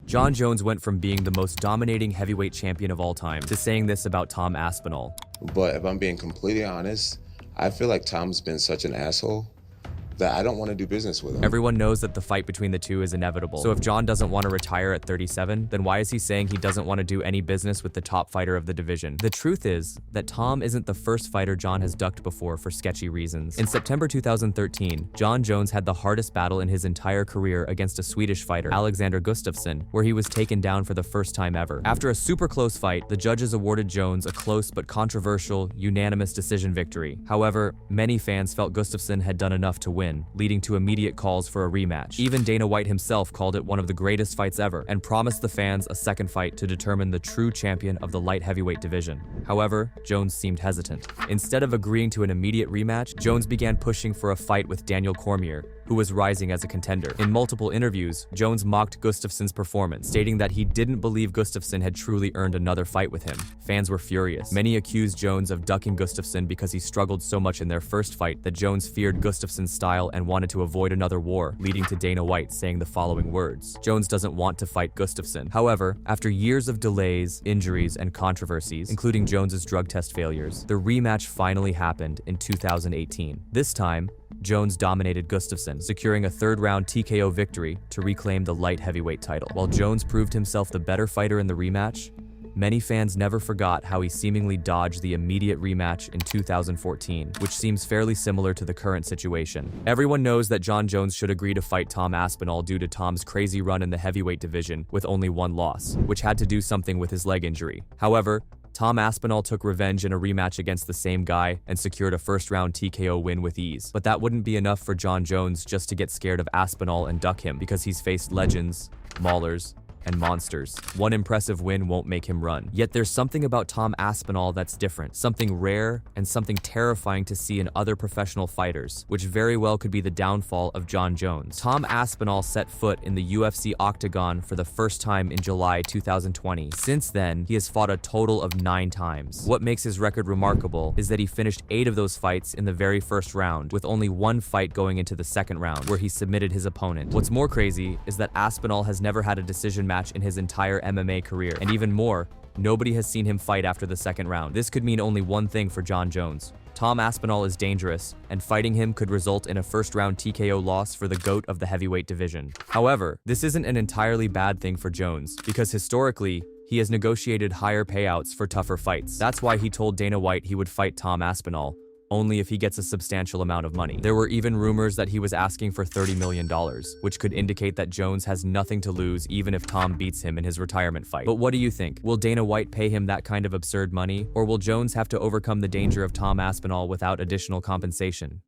Jon Jones went from being the most dominating heavyweight champion of all time to saying this about Tom Aspinall. But if I'm being completely honest, I feel like Tom's been such an asshole that I don't want to do business with him. Everyone knows that the fight between the two is inevitable. So if Jon doesn't want to retire at 37, then why is he saying he doesn't want to do any business with the top fighter of the division? The truth is that Tom isn't the first fighter Jon has ducked before for sketchy reasons. In September 2013, Jon Jones had the hardest battle in his entire career against a Swedish fighter, Alexander Gustafsson, where he was taken down for the first time ever. After a super close fight, the judges awarded Jones a close but controversial, unanimous decision victory. However, many fans felt Gustafsson had done enough to win, leading to immediate calls for a rematch. Even Dana White himself called it one of the greatest fights ever and promised the fans a second fight to determine the true champion of the light heavyweight division. However, Jones seemed hesitant. Instead of agreeing to an immediate rematch, Jones began pushing for a fight with Daniel Cormier, who was rising as a contender. In multiple interviews, Jones mocked Gustafsson's performance, stating that he didn't believe Gustafsson had truly earned another fight with him. Fans were furious. Many accused Jones of ducking Gustafsson because he struggled so much in their first fight that Jones feared Gustafsson's style and wanted to avoid another war, leading to Dana White saying the following words: "Jones doesn't want to fight Gustafsson." However, after years of delays, injuries, and controversies, including Jones's drug test failures, the rematch finally happened in 2018. This time, Jones dominated Gustafsson, securing a third-round TKO victory to reclaim the light heavyweight title. While Jones proved himself the better fighter in the rematch, many fans never forgot how he seemingly dodged the immediate rematch in 2014, which seems fairly similar to the current situation. Everyone knows that Jon Jones should agree to fight Tom Aspinall due to Tom's crazy run in the heavyweight division with only one loss, which had to do something with his leg injury. However, Tom Aspinall took revenge in a rematch against the same guy and secured a first-round TKO win with ease. But that wouldn't be enough for Jon Jones just to get scared of Aspinall and duck him, because he's faced legends, maulers, and monsters. One impressive win won't make him run. Yet there's something about Tom Aspinall that's different, something rare and something terrifying to see in other professional fighters, which very well could be the downfall of Jon Jones. Tom Aspinall set foot in the UFC octagon for the first time in July 2020. Since then, he has fought a total of 9 times. What makes his record remarkable is that he finished 8 of those fights in the very first round, with only 1 fight going into the second round, where he submitted his opponent. What's more crazy is that Aspinall has never had a decision match in his entire MMA career, and even more, nobody has seen him fight after the second round. This could mean only one thing for Jon Jones: Tom Aspinall is dangerous, and fighting him could result in a first-round TKO loss for the GOAT of the heavyweight division. However, this isn't an entirely bad thing for Jones, because historically, he has negotiated higher payouts for tougher fights. That's why he told Dana White he would fight Tom Aspinall only if he gets a substantial amount of money. There were even rumors that he was asking for $30 million, which could indicate that Jones has nothing to lose even if Tom beats him in his retirement fight. But what do you think? Will Dana White pay him that kind of absurd money, or will Jones have to overcome the danger of Tom Aspinall without additional compensation?